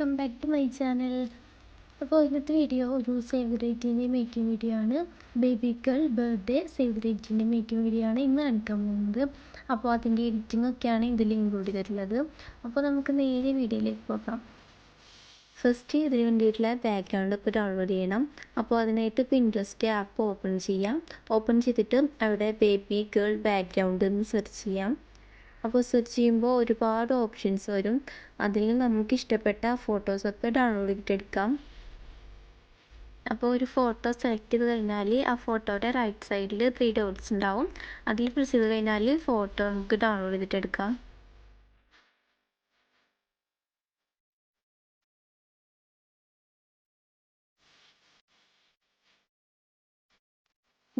Welcome back to my channel. അപ്പോൾ ഇന്നത്തെ video ഒരു സേവ് ദ ഡേറ്റിൻ്റെ മേക്കിംഗ് വീഡിയോ ആണ്. Baby girl birthday save the ഡേറ്റിൻ്റെ മേക്കിംഗ് വീഡിയോ ആണ് ഇന്ന് കാണിക്കാൻ പോകുന്നത്. അപ്പോൾ അതിൻ്റെ എഡിറ്റിംഗ് ഒക്കെയാണ് ഇതിൽ ഇൻക്ലൂഡ് ചെയ്തിട്ടുള്ളത്. അപ്പോൾ നമുക്ക് നേരെ വീഡിയോയിലേക്ക് പോകാം. ഫസ്റ്റ് ഇതിന് വേണ്ടിയിട്ടുള്ള ബാക്ക്ഗ്രൗണ്ട് ഇപ്പോൾ ഡൗൺലോഡ് ചെയ്യണം. അപ്പോൾ അതിനായിട്ട് പിൻട്രസ്റ്റ് ആപ്പ് ഓപ്പൺ ചെയ്യാം. ഓപ്പൺ ചെയ്തിട്ട് അവിടെ ബേബി ഗേൾ ബാക്ക്ഗ്രൗണ്ട് എന്ന് സെർച്ച് ചെയ്യാം. അപ്പോൾ സെർച്ച് ചെയ്യുമ്പോൾ ഒരുപാട് ഓപ്ഷൻസ് വരും. അതിൽ നമുക്ക് ഇഷ്ടപ്പെട്ട ഫോട്ടോസൊക്കെ ഡൗൺലോഡ് ചെയ്തെടുക്കാം. അപ്പോൾ ഒരു ഫോട്ടോ സെലക്ട് ചെയ്ത് കഴിഞ്ഞാൽ ആ ഫോട്ടോയുടെ റൈറ്റ് സൈഡിൽ 3 ഡോട്ട്സ് ഉണ്ടാവും. അതിൽ പ്രസ് ചെയ്ത് കഴിഞ്ഞാൽ ഫോട്ടോ നമുക്ക് ഡൗൺലോഡ് ചെയ്തിട്ടെടുക്കാം.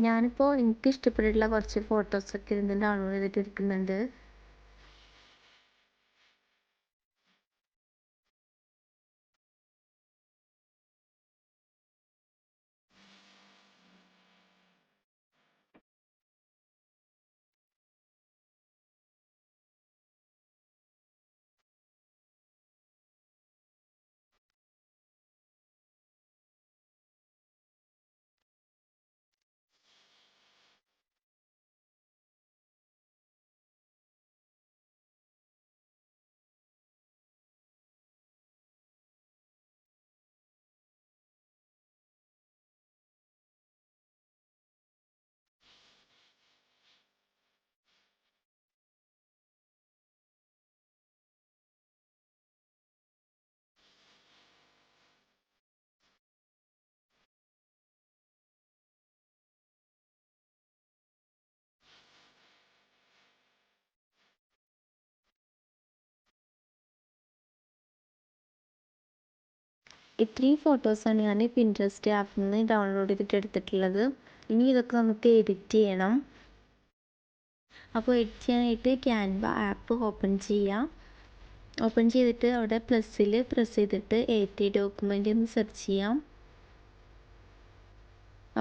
ഞാനിപ്പോൾ എനിക്ക് ഇഷ്ടപ്പെട്ടിട്ടുള്ള കുറച്ച് ഫോട്ടോസൊക്കെ ഇതിൽ ഡൗൺലോഡ് ചെയ്തിട്ട് എടുക്കുന്നുണ്ട്. ഇത്രയും ഫോട്ടോസാണ് ഞാൻ പിൻട്രസ്റ്റ് ആപ്പിൽ നിന്ന് ഡൗൺലോഡ് ചെയ്തിട്ട് എടുത്തിട്ടുള്ളത്. ഇനി ഇതൊക്കെ നമുക്ക് എഡിറ്റ് ചെയ്യണം. അപ്പോൾ എഡിറ്റ് ചെയ്യാനായിട്ട് ക്യാൻവ ആപ്പ് ഓപ്പൺ ചെയ്യാം. ഓപ്പൺ ചെയ്തിട്ട് അവിടെ പ്ലസ്സിൽ പ്രസ് ചെയ്തിട്ട് ഡോക്യുമെൻ്റ് എന്ന് സെർച്ച് ചെയ്യാം.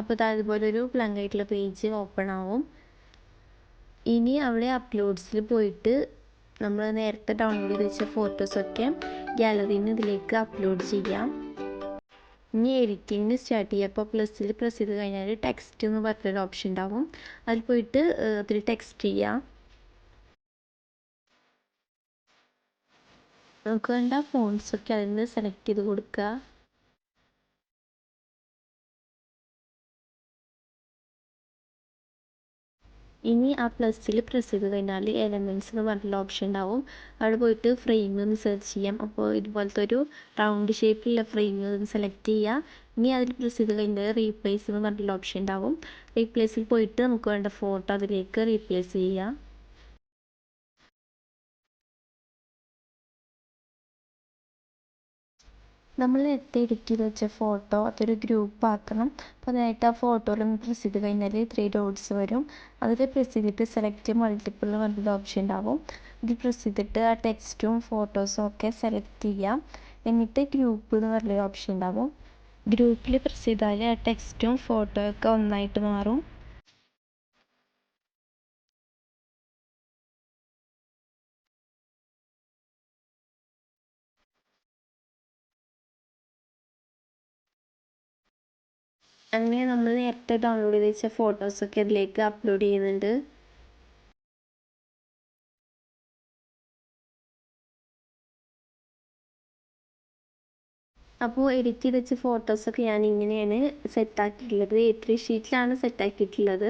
അപ്പോൾ അതുപോലൊരു ബ്ലാങ്ക് ആയിട്ടുള്ള പേജ് ഓപ്പൺ ആവും. ഇനി അവിടെ അപ്ലോഡ്സിൽ പോയിട്ട് നമ്മൾ നേരത്തെ ഡൗൺലോഡ് ചെയ്ത് വെച്ച ഫോട്ടോസൊക്കെ ഗാലറിയിൽ നിന്ന് ഇതിലേക്ക് അപ്ലോഡ് ചെയ്യാം. ഇനി എഡിറ്റിംഗ് സ്റ്റാർട്ട് ചെയ്യുക. അപ്പോൾ പ്ലസ്സിൽ പ്രസ് ചെയ്ത് കഴിഞ്ഞാൽ ടെക്സ്റ്റ് എന്ന് പറഞ്ഞൊരു ഓപ്ഷൻ ഉണ്ടാവും. അതിൽ പോയിട്ട് അതിൽ ടെക്സ്റ്റ് ചെയ്യുക. നമുക്ക് വേണ്ട ഫോൺസൊക്കെ അതിൽ നിന്ന് സെലക്ട് ചെയ്ത് കൊടുക്കുക. ഇനി ആ പ്ലസ്സിൽ പ്രസ് ചെയ്ത് കഴിഞ്ഞാൽ എലമെൻറ്റ്സ് എന്ന് പറഞ്ഞിട്ടുള്ള ഓപ്ഷൻ ഉണ്ടാവും. അവിടെ പോയിട്ട് ഫ്രെയിം എന്ന് സെർച്ച് ചെയ്യാം. അപ്പോൾ ഇതുപോലത്തെ ഒരു റൗണ്ട് ഷേപ്പിലുള്ള ഫ്രെയിം സെലക്ട് ചെയ്യുക. ഇനി അതിൽ പ്രസ് ചെയ്ത് കഴിഞ്ഞാൽ റീപ്ലേസ് എന്ന് പറഞ്ഞിട്ടുള്ള ഓപ്ഷൻ ഉണ്ടാവും. റീപ്ലേസിൽ പോയിട്ട് നമുക്ക് വേണ്ട ഫോട്ടോ അതിലേക്ക് റീപ്ലേസ് ചെയ്യാം. നമ്മൾ നേരത്തെ എഡിറ്റ് ചെയ്ത് വെച്ച ഫോട്ടോ അതൊരു ഗ്രൂപ്പ് ആക്കണം. അപ്പോൾ അതിനായിട്ട് ആ ഫോട്ടോയിൽ പ്രസ് ചെയ്ത് കഴിഞ്ഞാൽ 3 ഡോട്ട്സ് വരും. അതിൽ പ്രസ് ചെയ്തിട്ട് സെലക്ട് മൾട്ടിപ്പിൾ എന്ന് പറഞ്ഞൊരു ഓപ്ഷൻ ഉണ്ടാവും. ഇതിൽ പ്രസ് ചെയ്തിട്ട് ആ ടെക്സ്റ്റും ഫോട്ടോസും ഒക്കെ സെലക്ട് ചെയ്യാം. എന്നിട്ട് ഗ്രൂപ്പ് എന്ന് പറഞ്ഞൊരു ഓപ്ഷൻ ഉണ്ടാവും. ഗ്രൂപ്പിൽ പ്രസ് ചെയ്താൽ ആ ടെക്സ്റ്റും ഫോട്ടോയൊക്കെ ഒന്നായിട്ട് മാറും. അങ്ങനെ നമ്മൾ നേരത്തെ ഡൗൺലോഡ് ചെയ്ത് വെച്ച ഫോട്ടോസൊക്കെ ഇതിലേക്ക് അപ്ലോഡ് ചെയ്യുന്നുണ്ട്. അപ്പോൾ എഡിറ്റ് ചെയ്ത് വെച്ച ഫോട്ടോസൊക്കെ ഞാൻ ഇങ്ങനെയാണ് സെറ്റാക്കിയിട്ടുള്ളത്. A3 ഷീറ്റിലാണ് സെറ്റാക്കിയിട്ടുള്ളത്.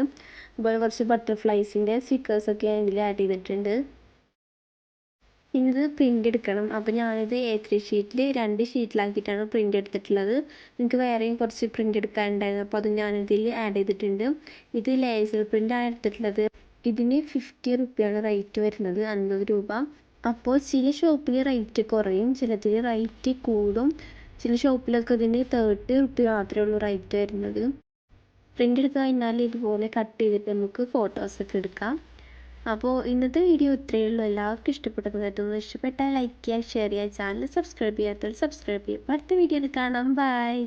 അതുപോലെ കുറച്ച് ബട്ടർഫ്ലൈസിൻ്റെ സ്റ്റിക്കേഴ്സൊക്കെ ഞാൻ ഇതിൽ ആഡ് ചെയ്തിട്ടുണ്ട്. ഇത് പ്രിൻ്റ് എടുക്കണം. അപ്പോൾ ഞാനിത് A3 ഷീറ്റിൽ 2 ഷീറ്റിലാക്കിയിട്ടാണ് പ്രിൻ്റ് എടുത്തിട്ടുള്ളത്. എനിക്ക് വേറെയും കുറച്ച് പ്രിൻ്റ് എടുക്കാനുണ്ടായിരുന്നു. അപ്പോൾ അത് ഞാനിതിൽ ആഡ് ചെയ്തിട്ടുണ്ട്. ഇത് ലേസർ പ്രിൻ്റാണ് എടുത്തിട്ടുള്ളത്. ഇതിന് 50 റുപ്യാണ് റേറ്റ് വരുന്നത്, 50 രൂപ. അപ്പോൾ ചില ഷോപ്പിൽ റേറ്റ് കുറയും, ചിലതിൽ റേറ്റ് കൂടും. ചില ഷോപ്പിലൊക്കെ ഇതിന് 30 റുപ്യ മാത്രമേ ഉള്ളൂ റേറ്റ് വരുന്നത്. പ്രിൻ്റ് എടുത്ത് കഴിഞ്ഞാൽ ഇതുപോലെ കട്ട് ചെയ്തിട്ട് നമുക്ക് ഫോട്ടോസൊക്കെ എടുക്കാം. അപ്പോൾ ഇന്നത്തെ വീഡിയോ ഇത്രയേ ഉള്ളൂ. എല്ലാവർക്കും ഇഷ്ടപ്പെട്ടത് ഇഷ്ടപ്പെട്ടാൽ ലൈക്ക് ചെയ്യുക, ഷെയർ ചെയ്യുക, ചാനൽ സബ്സ്ക്രൈബ് ചെയ്യാത്തവർ സബ്സ്ക്രൈബ് ചെയ്യുക. അടുത്ത വീഡിയോയിൽ കാണാം. ബൈ.